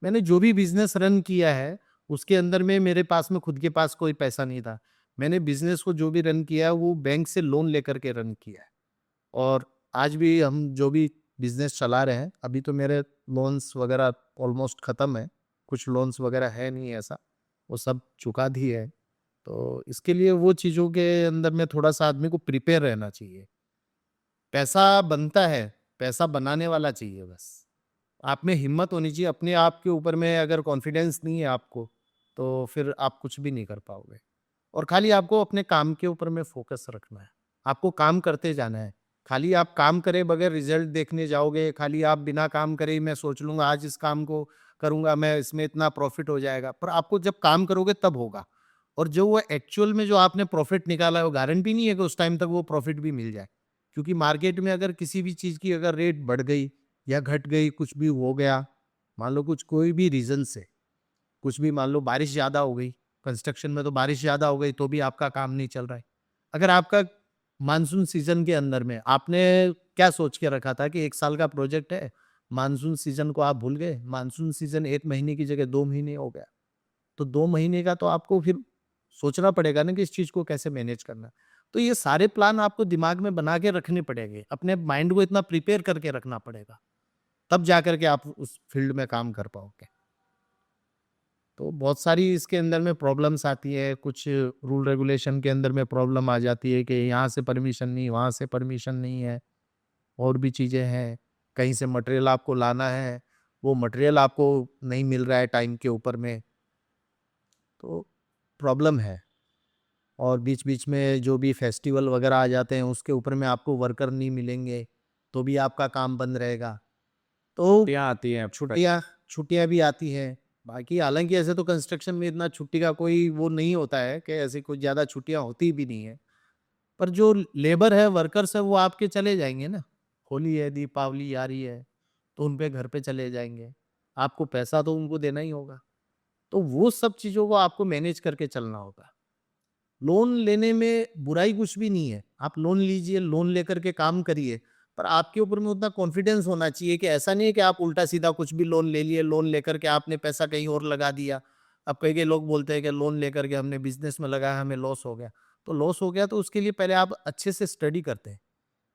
मैंने जो भी बिज़नेस रन किया है, उसके अंदर में मेरे पास में खुद के पास कोई पैसा नहीं था। मैंने बिज़नेस को जो भी रन किया है, वो बैंक से लोन लेकर के रन किया है। और आज भी हम जो भी बिज़नेस चला रहे हैं, अभी तो मेरे लोन्स वगैरह ऑलमोस्ट ख़त्म है। कुछ लोन्स वगैरह है नहीं ऐसा, वो सब चुका दिए हैं। तो इसके लिए वो चीज़ों के अंदर में थोड़ा-सा आदमी को प्रिपेयर रहना चाहिए। पैसा बनता है, पैसा बनाने वाला चाहिए बस। आप में हिम्मत होनी चाहिए, अपने आप के ऊपर में अगर कॉन्फिडेंस नहीं है आपको, तो फिर आप कुछ भी नहीं कर पाओगे। और खाली आपको अपने काम के ऊपर में फ़ोकस रखना है। आपको काम करते जाना है। खाली आप काम करे बगैर रिज़ल्ट देखने जाओगे, खाली आप बिना काम करे ही मैं सोच लूँगा आज इस काम को करूँगा मैं, इसमें इतना प्रॉफ़िट हो जाएगा। पर आपको जब काम करोगे तब होगा। और जो वो एक्चुअल में जो आपने प्रॉफ़िट निकाला है, वो गारंटी नहीं है कि उस टाइम तक वो प्रॉफ़िट भी मिल जाए। क्योंकि मार्केट में अगर किसी भी चीज़ की अगर रेट बढ़ गई या घट गई, कुछ भी हो गया, मान लो कुछ कोई भी रीज़न से, कुछ भी मान लो बारिश ज़्यादा हो गई, कंस्ट्रक्शन में तो बारिश ज़्यादा हो गई तो भी आपका काम नहीं चल रहा है। अगर आपका मानसून सीज़न के अंदर में आपने क्या सोच के रखा था कि 1 साल का प्रोजेक्ट है, मानसून सीज़न को आप भूल गए, मानसून सीज़न 1 महीने की जगह 2 महीने हो गया। तो 2 महीने का तो आपको फिर सोचना पड़ेगा ना कि इस चीज़ को कैसे मैनेज करना है। तो ये सारे प्लान आपको दिमाग में बना के रखने पड़ेंगे, अपने माइंड को इतना प्रिपेयर करके रखना पड़ेगा, तब जाकर के आप उस फील्ड में काम कर पाओगे। तो बहुत सारी इसके अंदर में प्रॉब्लम्स आती है, कुछ रूल रेगुलेशन के अंदर में प्रॉब्लम आ जाती है कि यहाँ से परमिशन नहीं, वहाँ से परमिशन नहीं है, और भी चीज़ें हैं। कहीं से मटेरियल आपको लाना है, वो मटेरियल आपको नहीं मिल रहा है टाइम के ऊपर में, तो प्रॉब्लम है। और बीच-बीच में जो भी फेस्टिवल वगैरह आ जाते हैं, उसके ऊपर में आपको वर्कर नहीं मिलेंगे, तो भी आपका काम बंद रहेगा। तो छुट्टियाँ आती हैं। छुट्टियाँ छुट्टियाँ भी आती हैं। बाकी हालाँकि ऐसे तो कंस्ट्रक्शन में इतना छुट्टी का कोई वो नहीं होता है कि ऐसी कुछ ज़्यादा छुट्टियाँ होती भी नहीं है। पर जो लेबर है, वर्कर्स है, वो आपके चले जाएँगे ना। होली है, दीपावली आ रही है, तो उन पे घर पे चले जाएँगे। आपको पैसा तो उनको देना ही होगा। तो वो सब चीज़ों को आपको मैनेज करके चलना होगा। लोन लेने में बुराई कुछ भी नहीं है। आप लोन लीजिए, लोन लेकर के काम करिए, पर आपके ऊपर में उतना कॉन्फिडेंस होना चाहिए कि ऐसा नहीं है कि आप उल्टा-सीधा कुछ भी लोन ले लिए, लोन लेकर के आपने पैसा कहीं और लगा दिया। अब कई-कई लोग बोलते हैं कि लोन लेकर के हमने बिज़नेस में लगाया, हमें लॉस हो गया। तो लॉस हो गया तो उसके लिए पहले आप अच्छे से स्टडी करते हैं।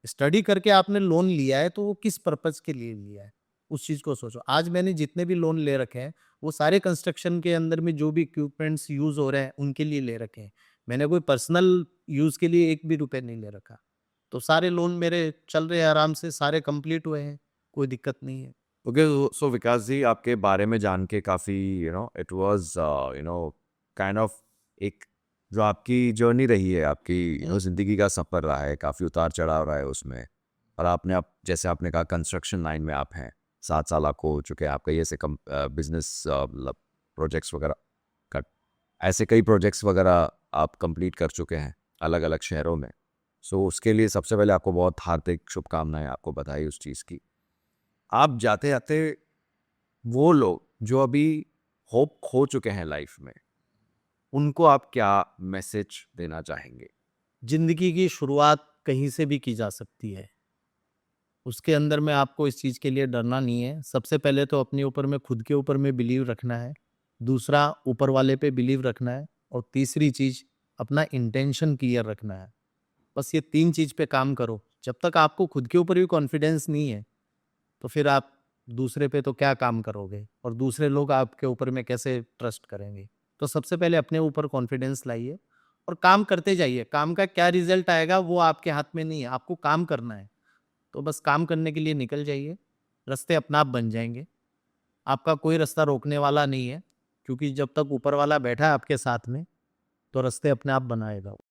स्टडी करके आपने लोन लिया है, तो वो किस पर्पज़ के लिए लिया है, उस चीज़ को सोचो। आज मैंने जितने भी लोन ले रखे हैं, वो सारे कंस्ट्रक्शन के अंदर में जो भी इक्विपमेंट्स यूज़ हो रहे हैं, उनके लिए ले रखे हैं। मैंने कोई पर्सनल यूज़ के लिए एक भी रुपए नहीं ले रखा। तो सारे लोन मेरे चल रहे हैं आराम से, सारे कंप्लीट हुए हैं, कोई दिक्कत नहीं है। ओके, सो विकास जी, आपके बारे में जान के काफ़ी इट वाज़ काइंड ऑफ एक जो आपकी जर्नी रही है, आपकी हुँ, ज़िंदगी का सफ़र रहा है, काफ़ी उतार-चढ़ाव रहा है उसमें। और जैसे आपने कहा कंस्ट्रक्शन लाइन में आप हैं, 7 साल आपको हो चुके हैं, आप कई ऐसे बिज़नेस मतलब प्रोजेक्ट्स वगैरह का ऐसे कई प्रोजेक्ट्स वगैरह आप कंप्लीट कर चुके हैं, अलग-अलग शहरों में। सो उसके लिए सबसे पहले आपको बहुत हार्दिक शुभकामनाएँ, आपको बधाई उस चीज़ की। आप जाते-जाते वो लोग जो अभी होप खो चुके हैं लाइफ में, उनको आप क्या मैसेज देना चाहेंगे? ज़िंदगी की शुरुआत कहीं से भी की जा सकती है। उसके अंदर में आपको इस चीज़ के लिए डरना नहीं है। सबसे पहले तो अपने ऊपर में खुद के ऊपर में बिलीव रखना है। दूसरा ऊपर वाले पे बिलीव रखना है और तीसरी चीज़ अपना इंटेंशन क्लियर रखना है। बस ये 3 चीज़ पे काम करो। जब तक आपको खुद के ऊपर भी कॉन्फिडेंस नहीं है, तो फिर आप दूसरे पे तो क्या काम करोगे और दूसरे लोग आपके ऊपर में कैसे ट्रस्ट करेंगे। तो सबसे पहले अपने ऊपर कॉन्फिडेंस लाइए और काम करते जाइए। काम का क्या रिज़ल्ट आएगा वो आपके हाथ में नहीं है, आपको काम करना है। तो बस काम करने के लिए निकल जाइए, रास्ते अपने आप बन जाएँगे। आपका कोई रास्ता रोकने वाला नहीं है, क्योंकि जब तक ऊपर वाला बैठा है आपके साथ में, तो रास्ते अपने आप बनाएगा वो।